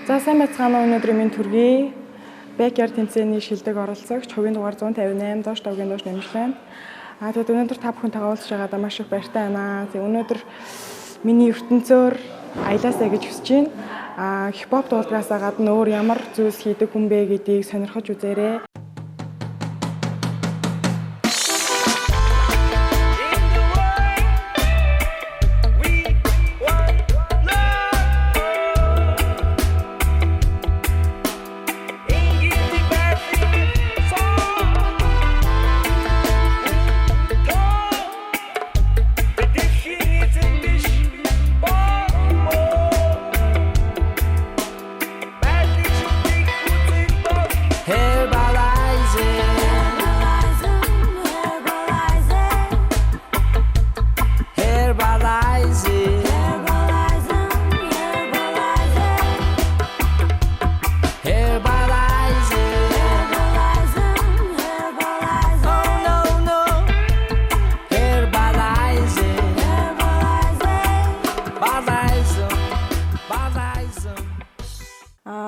За сайн байцгаана уу, өнөөдрийн минь төргий. Backyard тэмцээний шилдэг оролцогч хувийн дугаар 158 доош давгийн доош нэмжлээ. Тэгээд өнөөдөр та бүхэнтэйгээ уулзж байгаадаа маш их баяртай байна. Тэгээд өнөөдөр миний ертөнцөөр аялаасаа гэж хүсэж байна. Хипхоп дуулгаасаа гадна өөр ямар зүйлс хийдэг хүн бэ гэдгийг сонирхож үзээрэй.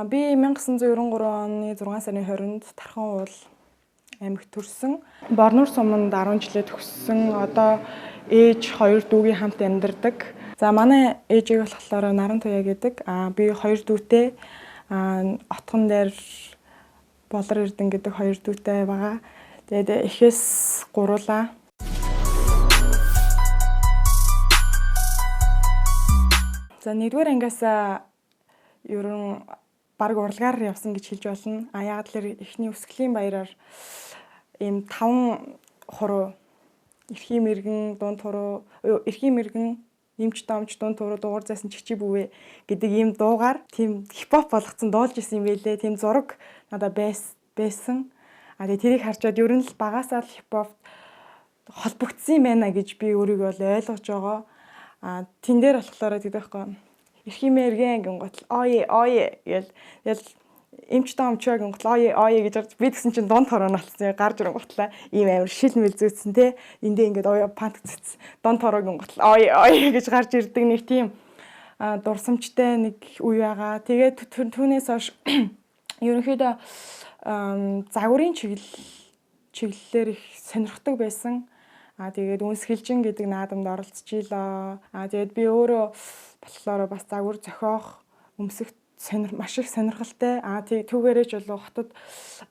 Би 1993 оны 6 сарын 20-нд Тархан уул аймагт төрсөн. Борнуур суманд 10 жилээ төгссөн. Одоо ээж 2 дүүгийн хамт амьдардаг. За манай ээжийг болохоор Наран Туяа гэдэг. Би 2 дүүтэй отгон дээр Болор Эрдэнэ гэдэг 2 дүүтэй байгаа. Тэгээд эхээс гуруулаа. За 1-р ангиасаа ерөн баг урлагаар явсан гэж хэлж болно. Яг л эхний өсгөлийн баяраар ийм 5 хуруу эрхийн мэргэн дунд хуруу эрхийн мэргэн эмч домч дунд хуруу дуугар зайсан чичи бүвэ гэдэг ийм дуугаар тийм хипхоп болгоцсон дуулж исэн юм байлээ. Тийм зураг надад байсан. Тэгээ тэрийг харчаад ерөн л багасаа л хипхоп холбогдсон юм байна гэж би өөрийгөө л ойлгож байгаа. Тэн дээр болохоор гэдэг байхгүй. Эрхийн мэргэн гингот ое гэл эмч домчоо гингот ое гэж би тэгсэн чинь дунд хороо налцсан гарч ирэнгутлаа ийм амар шил мэлзүүцсэн те эндээ ингээд ое пант цэцсэн дунд хороо гингот ое гэж гарч ирдэг нэг тийм дурсамжтай нэг үе байгаа. Тэгээд түүнээс хойш ерөнхийдөө загварын чиглэлээр их сонирхдаг байсан. Тэгээд үнс хилжин гэдэг наадамд оролцчихлоо. Тэгээд би өөрөө болохоор бас загвар зохиох, өмсөх маш их сонирхолтой. Түүгээрээ ч болоо хотод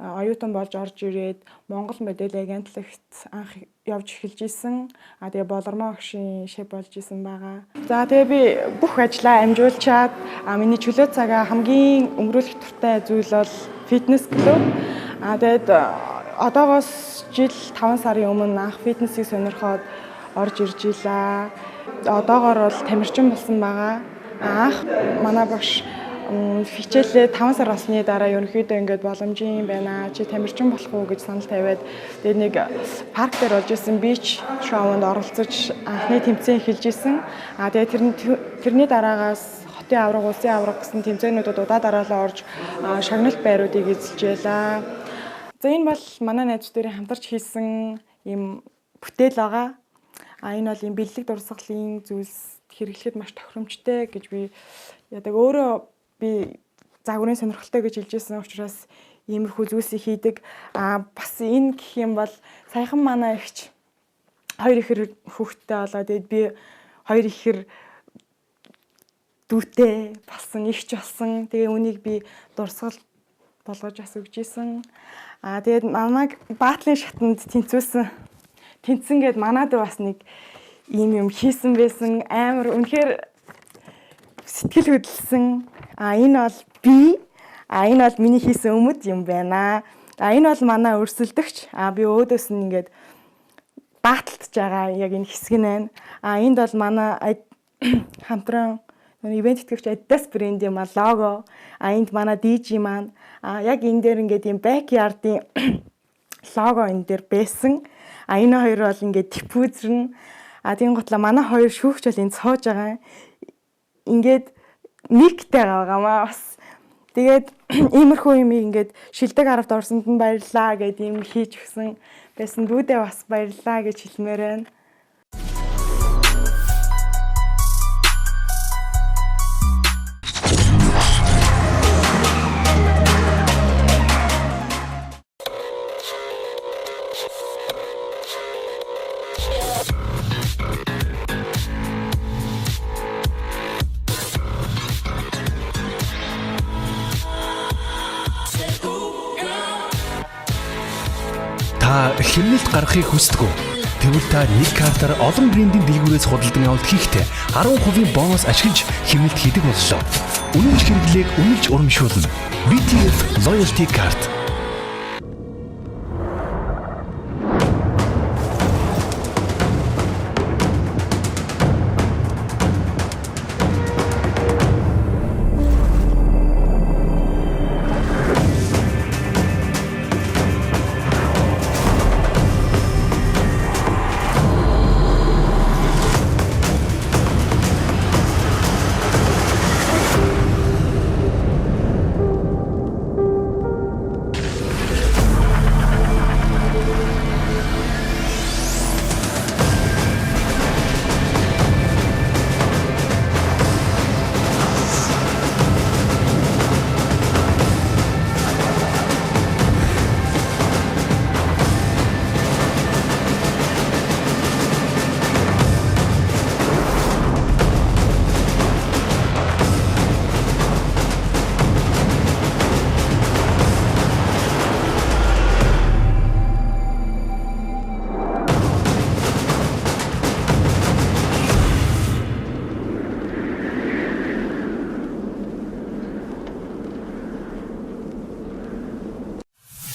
оюутан болж орж ирээд Монгол мэдээлэл агентлагт анх явж эхэлж исэн. Тэгээ Болормоо багшийн шеф болж исэн байгаа. За тэгээ би бүх ажлаа амжуулчаад миний чөлөө цагаа хамгийн өнгөрүүлэх туртай зүйл бол фитнес клуб. Тэгээд одоогоос жил 5 сарын өмнө анх фитнесийг сонирхоод орж ирж илаа. Одоогоор бол тамирчин болсон байгаа. Анх манай багш хичээлээ 5 сар болсны дараа ерөнхийдөө ингээд боломжийн байна. Чи тамирчин болох уу гэж санал тавиад тэгээд нэг парк дээр болж исэн бич шоунд оролцож анхны тэмцээн эхэлж исэн. Тэгээд тэрний дараагаас хотын авраг, улсын авраг гэсэн тэмцээнүүдэд удаа-дараалал орж шагналт байруудыг эзэлжээ. За энэ бол манай найзуудын хамтарч хийсэн юм бүтээл байгаа. Энэ бол юм бэлэг дурсгалын зүйлс хэрэглэхэд маш тохиромжтой гэж би яадаг. Өөрөө би загварын сонирхолтой гэж хэлжсэн учраас иймэрхүү зүйлсийг хийдэг. Бас энэ гэх юм бол саяхан манай эгч 2 ихэр хүүхэдтэй болоод би 2 ихэр дүүтэй болсон, эгч болсон. Тэгээ үнийг би дурсгал болгож бас өгч исэн. Тэгээд намайг баатлын шатанд тэнцсэн гээд манад бас нэг юм хийсэн байсан. Амар үнэхээр сэтгэл хөдлсөн. Энэ бол би. Энэ бол миний хийсэн өмд юм байна. Энэ бол манай өрсөлдөгч. Би өөдөөс нь ингээд бааталтж байгаа яг энэ хэсэг нь байна. Энд бол манай хамтран ивент тэтгэгч Adidas брендийн лого. Энд манай DJ маань яг энэ дээр ингээд юм backyard-ийн лого энэ дээр байсан. Энэ хоёр бол ингээд типүүзрэн. Тийм готлаа манай хоёр шүүгч бол энд сууж байгаа. Ингээд миктэй байгаамаа бас. Тэгээд иймэрхүү юм ингээд шилдэг харавт орсонд нь баярлаа гэдэг юм хийж өгсөн байсан. Дүүдээ бас баярлаа гэж хэлмээр байна. Та хэмнэлт гаргахыг хүсдэг үү? Тэгвэл та нэг картаар олон брендийн дэлгүүрээс худалдан авалт хийхдээ 10% бонус ашиглаж хэмнэлт хийдэг боллоо. Үнэмш хэрэглээг үнэлж урамшуулна. BTF Loyalty Card.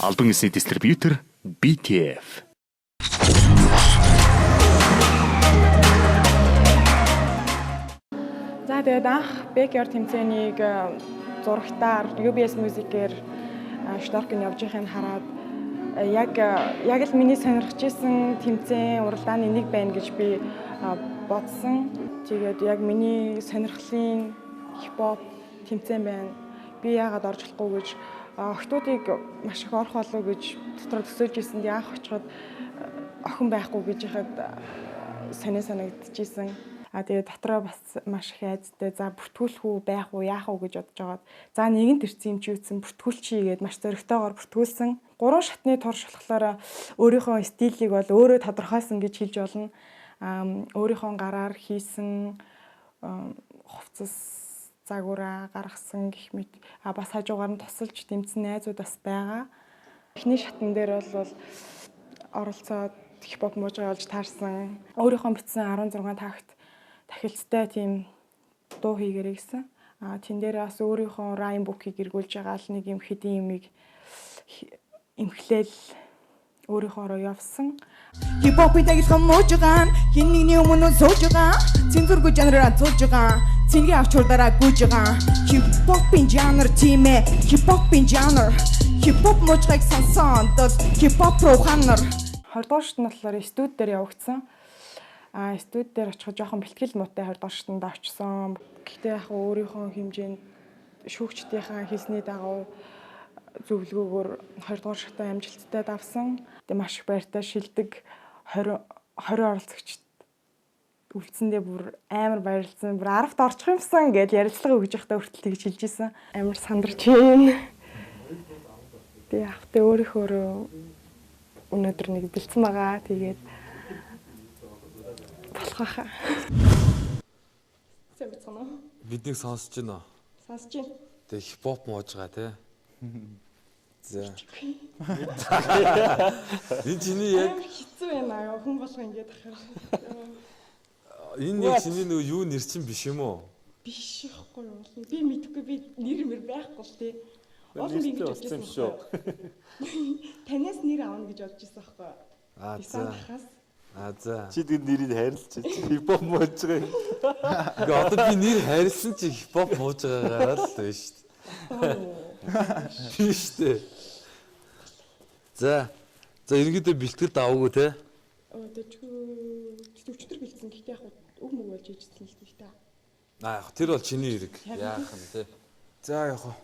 Албан ёсны дистрибьютор BTF. За тэгээд анх Бекер тэмцээнийг зурагтаар UBS Music-ээр Шторкын явж байхыг хараад яг л миний сонирхож исэн тэмцээн уралдааны нэг байна гэж би бодсон. Тэгээд яг миний сонирхлын хипхоп тэмцээн байна. Би яагаад орж болохгүй гэж охтуудыг маш их орох болов гэж дотроо төсөөлж ирсэн. Яах очиход охин байхгүй гэж яхад санагдчихсэн. Тэгээд дотроо бас маш их айцтай. За бүртгүүлэх үү, байх уу, яах уу гэж бодож байгаад. За нэгэнт ирсэн юм чи үтсэн бүртгүүлчихье гээд маш зоригтойгоор бүртгүүлсэн. 3 шатны турш болохоор өөрийнхөө стилийг бол өөрөө тодорхойлсон гэж хэлж болно. Өөрийнхөө гараар хийсэн хувцас загвараа гаргасан гэх мэт бас хажуугаар нь тусалж тэмцэн найзууд бас байгаа. Эхний шатн дээр бол оролцоод хипхоп муужгаа олж таарсан. Өөрийнхөө бичсэн 16 тагт тахилцтай тийм дуу хийгэрэй гэсэн. Тэн дээр бас өөрийнхөө райм букийг эргүүлж байгаа л нэг юм хэдийн юмыг имхлээл өөрийнхөөроо явсан. Хипхопын тагилхан мууж байгаа, хин нэгний өмнө сууж байгаа, цензургүй жанраар зулж байгаа. Цэнгийн авч хурдараа гүйж байгаа. Хипхопын жанр тийм ээ. Хипхопын жанр. Хипхоп мужигыг сонсон бол хипхоп руу ханар. 20 дугаар шатнд болохоор студи дээр явагдсан. Студи дээр очиход жоохон бэлтгэл муутай 20 дугаар шатнд очсон. Гэхдээ яг өөрийнхөө хэмжээнд шүүгчдийнхаа хэлсний дагуу зөвлөгөөгөөр 20 дугаар шатаа амжилттай давсан. Тэгээ маш их баяртай шилдэг 20 оролцогчд үлдсэндээ бүр амар баярлсан. Бүр 10-т орчих юмсан гэж ярилцлага өгж байхдаа хүртэл тэгж хэлж исэн. Амар сандарч байна. Тэгээ автаа өөрийнхөө өнөөдөр нэг бэлдсэн байгаа. Тэгээд болох байхаа. Сайн бацгаана уу? Биднийг сонсож байна уу? Сонсож байна. Тэгээ хипхоп мууж байгаа тий. За. Энэ чиний яг хэцүү байна. Хүн болго ингэж ахаар. Энэ яг чиний нөгөө юу нэрчин биш юм уу? Биш ихгүй юу. Би мэдэхгүй би нэр мэр байхгүй л тий. Олон би гэж бодсон юм шүү. Танаас нэр аавна гэж бодож байсан байхгүй. За. За. Чи тэр нэрийг хайрлаж чи хипхоп мууж байгаа юм. Гэ одоо би нэр хайрлсан чи хипхоп мууж байгаагаар л байна шүү дээ. Биш дээ. За ерөнхийдөө бэлтгэл даваагүй те. Өчтөр бэлдсэн гэхдээ яг өг мөг болж ижсэн л дээ та. Яг тэр бол чиний хэрэг. Яах юм те. За яг хоо.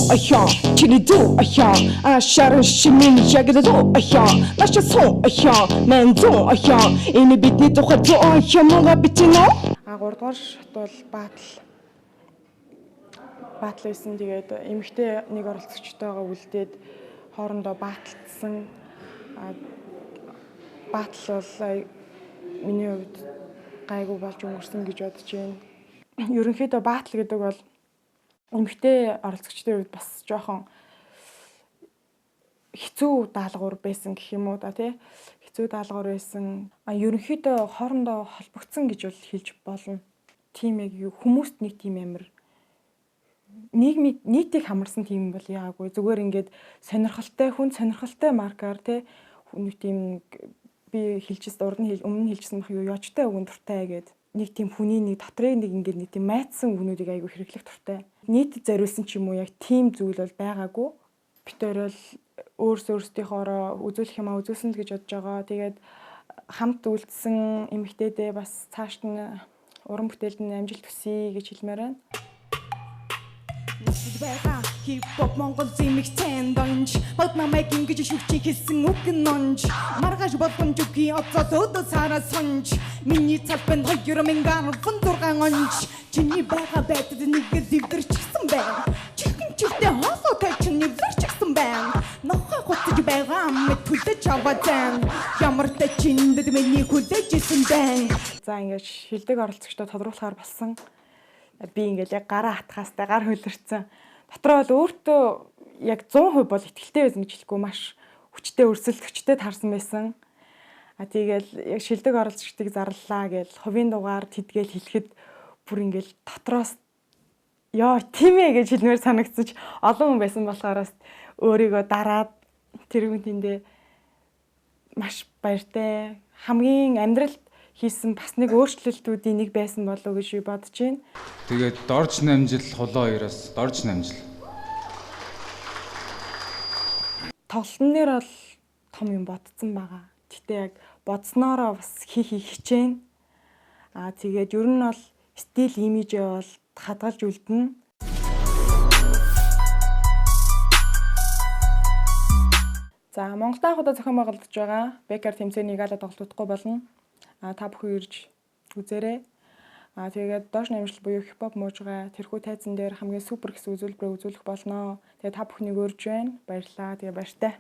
Ахя, чили ду ахя, шаран шимин ягда ду ахя, наша сон ахя, мен ду ахя, энэ бидний тухай ду ахя мунга битино. 3 дугаар шат бол баатал байсан. Тэгээд эмэгтэй нэг оролцогчтойгоо үлдээд хоорондоо бааталцсан. Баатал бол миний хувьд гайгүй болж өнгөрсөн гэж бодож байна. Ерөнхийдөө баатал гэдэг бол эмэгтэй оролцогчдын хувьд бас жоохон хэцүү даалгавар байсан гэх юм уу да тий. Хэцүү даалгавар байсан. Ерөнхийдөө хоорондоо холбогдсон гэж бол хэлж болно. Тийм яг хүмүүст нэг тийм амир нийгмийн нийтийг хамарсан тийм бол яагүй. Зүгээр ингээд сонирхолтой маркаар тий нэг тийм би хэлчихсэн урд нь өмнө хэлчихсэн бах юу яочтой өгөн дуртай гэдэг нэг тийм хүний нэг дотрын нэг ингээд нэг тийм майцсан өгнүүдийг айгүй хэрэглэх дуртай. Нийтэд зориулсан ч юм уу яг тийм зүйл бол байгаагүй. Бид орол өөрсдийнхоороо үзүүлэх юмаа үзүүлсэн л гэж бодож байгаа. Тэгээд хамт үйлдсэн эмэгтэйдээ бас цааш нь уран бүтээлд нь амжилт хүсье гэж хэлмээр байна. Бэга хип-хоп Монгол зэмэгцэн донж бод намайг ингэж шүвчийн хэлсэн үг нонж маргаш бодон жүги оцоод сараа сонж миний цалбанд 2016 онж чиний бага байтад нэг зэвдэрчихсэн байна чихэн чихтэй хоолойтой чиний зэрчихсэн байна нохой гоцж байгаа мэд түлдэж аваад ямар ч чиндэд миний хүлээжсэн байна. За ингэж шилдэг оролцогчдод тодруулахаар болсон. Би ингээл яг гараа хатхаастай гар хөлөрцөн. Дотроо бол өөртөө яг 100% бол ихтэй байсан гэж хэлэхгүй маш хүчтэй өрсөлдөгчтэй таарсан байсан. Тийгээл яг шилдэг оролцогчдыг зарлаа гэж хувийн дугаар тэдгээл хэлэхэд бүр ингээл дотроос ёо тийм ээ гэж хэлмээр санагдчих олон хүн байсан болохоор өөрийгөө дараад тэр хүн тэндээ маш баяртай хамгийн амьдралд хийсэн бас нэг өөрчлөлтүүдийн нэг байсан болов уу гэж бодож байна. Тэгээд дорж намжил холоо хоёроос дорж намжил. Тоглолтын дээр бол том юм бодсон байгаа. Гэтэ яг бодсноороо бас хичээн. Тэгээд ер нь бол стил имижээ бол хадгалж үлдэнэ. За Монгол анхудаа зохион байгуулагдж байгаа Бекер тэмцээний гала тоглолтуудахгүй болно. Та бүхэн ирж үзээрэй. Тэгээд доош намжил буюу хипхоп муужгаа тэрхүү тайзан дээр хамгийн супер гэсэн үзүүлбэрээ үзүүлэх болно. Тэгээд та бүхнийг урьж байна. Баярлалаа. Тэгээд баяртай.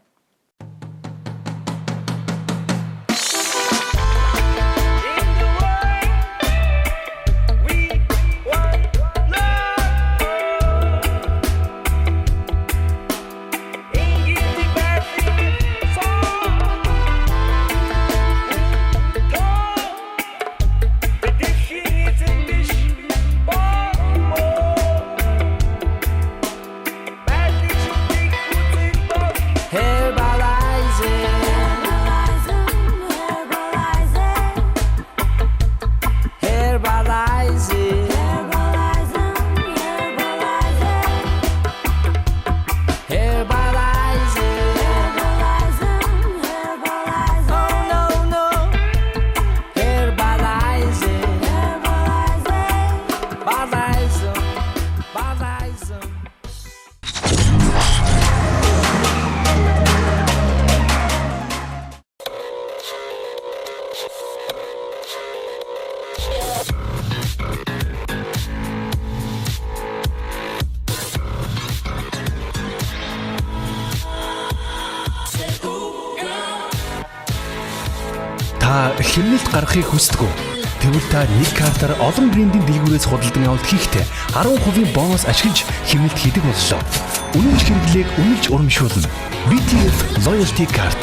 Та хэмнэлт гаргахыг хүсдэг үү? Тэгвэл та нэг картаар олон брендийн дэлгүүрээс худалдан авалт хийхдээ 10% бонус ашиглаж хэмнэлт хийдэг боллоо. Үнэмш хэрэглээг үнэлж урамшуулна. BTF Loyalty Card.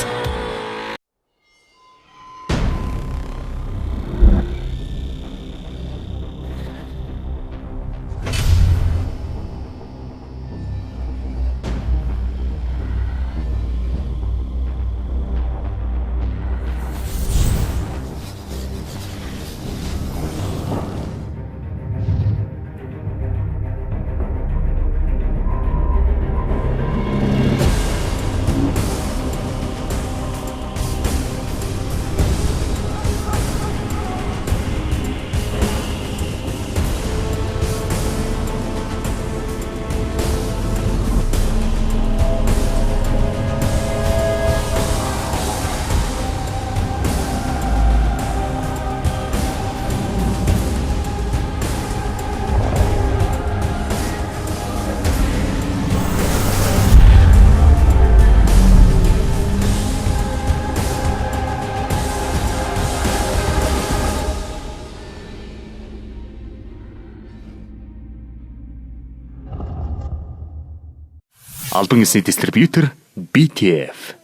Албан ёсны дистрибьютор BTF.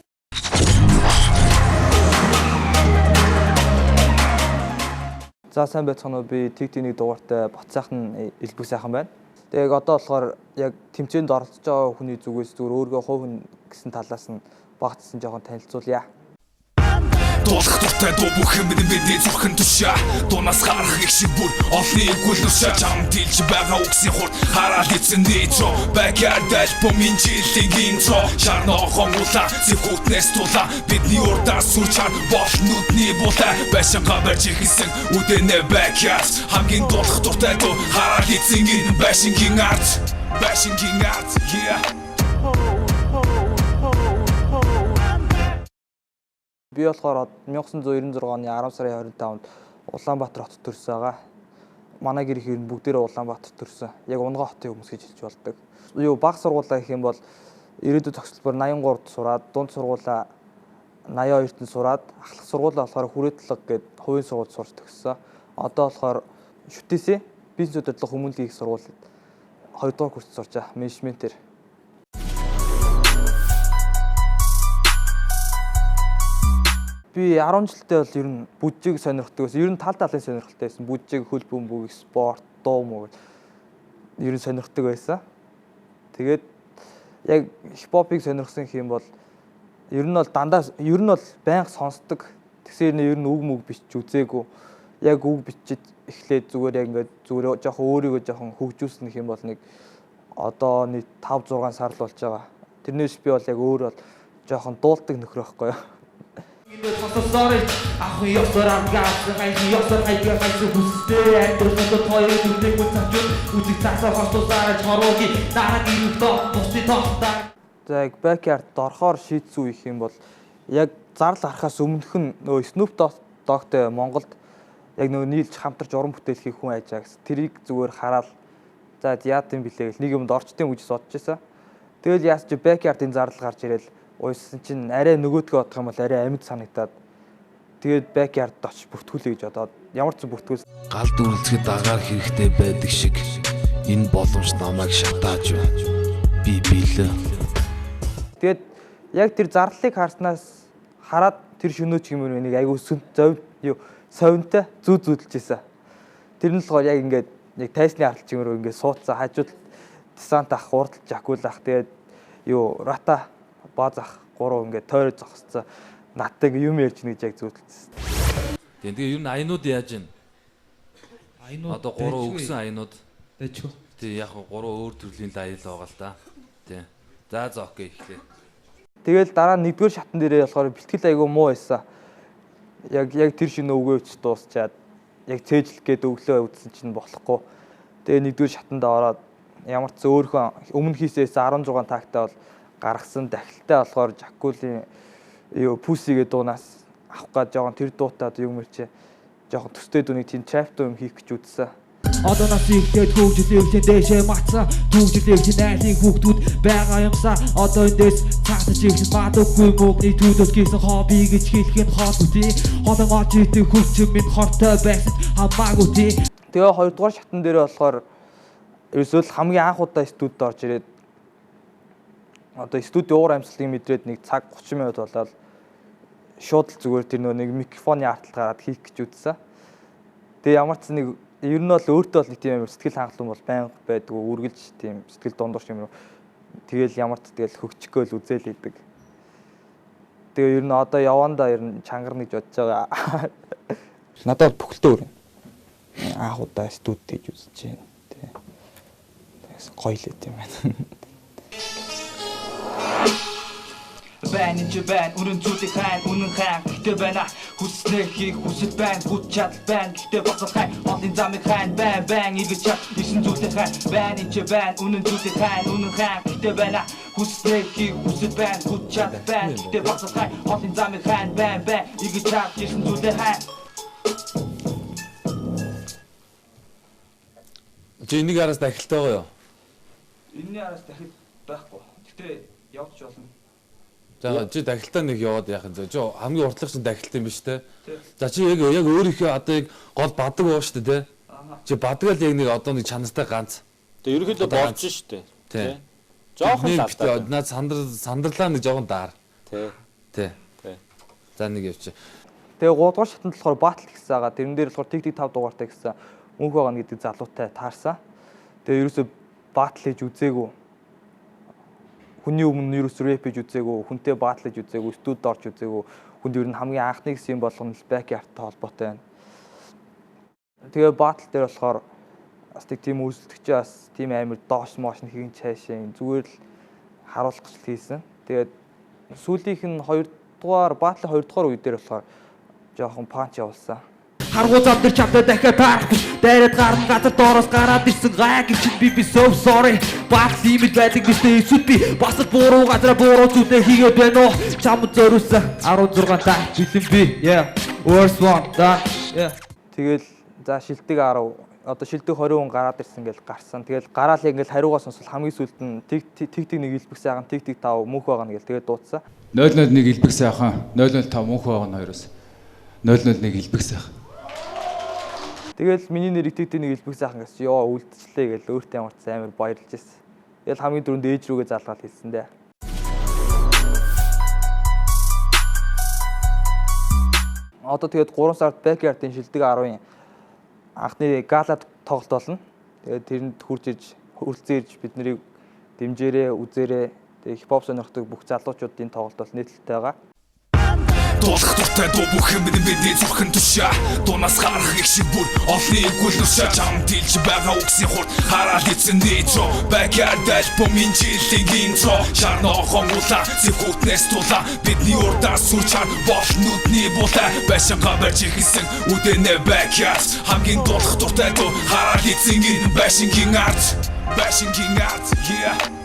За сайн байцгаана уу, би TikTok-ийн дугаартай бот сайхан элбэг сайхан байна. Тэгээ яг одоо болохоор яг тэмцээнд оролцож байгаа хүний зүгээс зүгээр өөргөө хувь хүн гэсэн талаас нь багтсан жоохон танилцуулъя. Дуулах дуртай дуу бүх юм бидний зүрхэн тушаа. Дуунаас гарах их шиг бүр олны гүлнүшаа. Чам дийлж байгаа үгсийн хурд хараад эцэн нэтро. Backyard альбомын жилийн интро. Шарногоон улаа зэхүүтнээс тулаа. Бидний урдаас сүрчаар болнуудны булаа. Байшингаа барьж ихэсэн үдэнэ backyard. Хамгийн дуулах дуртай дуу хараад эцэн гин байшингийн арт. Байшингийн арт, yeah. Би болохоор 1996 оны 10 сарын 25-нд Улаанбаатар хотод төрсөн байгаа. Манай гэр их ер нь бүгдээрээ Улаанбаатарт төрсөн. Яг Унган хотын хүмүүс гэж хэлж болдог. Баг сургуулаа гэх юм бол ирээдүйд төгсөлбөр 83-д сураад, дунд сургуулаа 82-т сураад, ахлах сургуулаа болохоор Хүрээтлэг гээд хувийн сургуульд сурч төгссөн. Одоо болохоор шүтээсээ бизнес удирдлага хүмүүнлэгийн их сургуульд 2 дугаар курст сурч байгаа. Менежментээр. Би 10 жилдээ бол ер нь бүжиг сонирхдаг байсан. Ер нь тал талын сонирхолтой байсан. Бүжиг, хөл бөмбөг, спорт, дуу муу ер нь сонирхдаг байсан. Тэгээд яг хипхопыг сонирхсан гэх юм бол ер нь бол дандаа ер нь бол байнга сонсдог. Тэгсээр ер нь үг мүг бичиж үзээгүй. Яг үг бичиж эхлээд зүгээр яг ингээд зүгээр жоохон өөрийгөө жоохон хөгжүүлсэн гэх юм бол нэг одоо нэг 5 6 сар л болж байгаа. Тэрнээс би бол яг өөр бол жоохон дуулдаг нөхөр байхгүй юу. Sorry, ах ёсоор амгаас хайх ёсоор хайгаа хайх хүстэй амьдралд хоёр үдэг үтсэж үдэг цаасаа хостосаар чорооги дараагийн доо бусдын тоохтаа. За яг backyard орохоор шийдсэн үе их юм бол яг зарлал харахаас өмнөх нь нөө Snoop Dogg-тэй Монголд яг нөө нийлж хамтарч уран бүтээл хийх хүн айжаа гэсэн. Тэрийг зүгээр хараад за яат юм блэ гэл нэг юмд орчтын гэж бодож байсан. Тэгэл яас чи backyard-ын зарлал гарч ирэл уйсан чинь арай нөгөөдгөө бодох юм бол арай амьд санагдаад тэгээд backyard-д очиж бүртгүүлээ гэж бодоод ямар ч бүртгүүлсэн. Галд үрэлцэхэд агаар хэрэгтэй байдаг шиг энэ боломж намайг шатааж байна. Би билээ. Тэгээд яг тэр зарлалыг харснаас хараад тэр шөнөөч юм нэг айгуу совинтой зүүдэлж ийсэн. Тэр нь л гоо яг ингээд яг тайсны ардч юмруу ингээд суудсан хажууд десант ах урдч жакул ах тэгээд рата баазах 3 ингээд тойроо зогсцсон. Надтай юм ярьж нэг яг зүүдэлсэн. Тэгээ ер нь аянууд яаж ийн? Аянууд одоо 3 өгсөн аянууд. Дэжгүй. Тэг яг 3 өөр төрлийн аял байгаа л да. Тий. За окей ихлээ. Тэгэл дараа нь 1-р шатн дээрээ болохоор бэлтгэл айгуу муу байсан. Яг тэр шинэ өвгөө өч дуусчаад яг цээжлэх гээд өглөө үзсэн чинь болохгүй. Тэгээ 1-р шатанда ороод ямар ч өөрхөн өмнө хийсээс 16 тагтаа бол гаргасан дахилтай болохоор Жакулийн пүсигээ дуунаас авах гэж жоохон тэр дуутаад юм мэрчээ жоохон төстэй дүний тийм чапт юм хийх гэж үзсэн. Одоо нас ихтэй хөгжлөлийн дэшээ матсан хөгжлөлийн найлийн хүүхдүүд байгаа юмсаа одоо эндээс цаасаж ирэх мадаггүй мөгний төлөвлөс гэсэн хобби гэж хэлэх нь хол үгүй. Холон орж ирдэг хөгжим минь хортой байсан хамаагүй тий. Тэгээ 2 дугаар шатн дээр болохоор ерөөсөө хамгийн анх удаа студид орж ирээд одоо студийн уур амьсгалыг мэдрээд нэг цаг 30 минут болоод шууд л зүгээр тэр нэг микрофоны артал гараад хийх гэж үзсэн. Тэгээ ямар ч нэг ер нь бол өөртөө бол нэг тийм сэтгэл хангалуун бол байнга байдгүй үргэлж тийм сэтгэл дундуур юм. Тэгэл ямар ч тэгэл хөгжихгөөл үзэл идэг. Тэгээ ер нь одоо явандаа ер нь чангарна гэж бодож байгаа. Надад бүхэлдээ өөр. Анх удаа студид хийж үзэж байна. Тэгээс гоё л юм байна. Бэн энэ бэн үнэн зүйлийг хайн үнэн хаан гэхдээ байна хүснээ хийх хүсэл байна хүч чадал байна гэхдээ босох хайн олон замыг хайн бэн бэн эргэж чад ирсэн зүйлийг хайн бэн энэ бэн үнэн зүйлийг хайн үнэн хаан гэхдээ байна хүснээ хийх хүсэл байна хүч чадал байна гэхдээ босох хайн олон замыг хайн бэн бэн эргэж чад ирсэн зүйлийг хайн. Чи нэг араас дахилтай байгаа юу? Энэний араас дахил байхгүй. Гэхдээ явж болно. За чи дахилтаа нэг яваад яах юм. Чи хамгийн уртлах чинь дахилт юм биш үү? За чи яг өөрийнхөө одоо яг гол бадаг байгаа шүү дээ, тий? Чи бадгаал яг нэг одоо нэг чанартай ганц. Тэгээ ерөнхийдөө болж шүү дээ. Тий. Жоохон лавтаа. Наад сандарлаа нэг жоохон даар. Тий. За нэг явчих. Тэгээ 3 дугаар шатанд болохоор батл гэсэн байгаа. Тэрэн дээр болохоор тэг 5 дугаартай гэсэн мөнх байгаа гэдэг залуутай таарсан. Тэгээ ерөөсө батл хийж үзээгүй. Хүний өмнө ерөөсө рэп хийж үзээгүй, хүнтэй батл хийж үзээгүй, студид орж үзээгүй. Хүнд ер нь хамгийн анхны гэсэн юм болгоно л backyard-тай холбоотой байна. Тэгээ батл дээр болохоор бас тийм үзэлтгчээ бас тийм амар доош моошн хийгэн цаашаа зүгээр л харуулах гэж хийсэн. Тэгээд сүүлийнх нь 2 дугаар батлын 2 дугаар үе дээр болохоор жоохон панч явуулсан. Харгуу зам дээр чамтай дахиад таарахгүй дайраад гарна газар доороос гараад ирсэн гай гэж би so sorry батл имид байдаг биштэй эсвэл би бас л буруу газар буруу зүйлээ хийгээд байна уу чам зөрүүлсэн 16 та бэлэн би worst one да тэгэл за шилдэг 10 одоо шилдэг 20 хүн гараад ирсэн гэж гарсан. Тэгэл гараал яг ингээл хариугаа сонсвол хамгийн сүүлд нь тэг нэг илбэх сайхан тэг 5 мөнх байгаа нь гэл тэгээд дуудсан. 001 илбэх сайхан 005 мөнх байгаа нь хоёроос 001 илбэх сайхан. Тэгэл миний нэрийг тэг нэг илбэх сайхан гэсэн ёо үлдчихлээ гэл өөртөө ямар ч амар баярлж ирсэн. Тэгэл хамгийн түрүүнд ээж рүүгээ залгаад хэлсэн дээ. Одоо тэгээд 3 сард backyard-ын шилдэг 10-ын анхны гала тоглолт болно. Тэгээд тэрэнд хурж иж хөрөлцөн ирж бид нарыг дэмжээрээ, үзээрээ тэгээд хипхоп сонирхдаг бүх залуучуудын тоглолт бол нийтлэлтэй байгаа. Дуулах дуртай дуу бүх юм бидний зүрхэн тушаа дуунаас гарах их шиг бүр олныг гүйлвшаа чам дийлж байгаа үгсийн хурд хараад эцэн нэтро backyard альбомын жилийн интро шарнохон улаа зэхүтнэс тула бидний урдаас сүрчаар бол нүдний булаа байшингаа барьж ихэсэн үдэнэ backyard хамгийн дуулах дуртай дуу хараад эцэн ин байшингийн арт yeah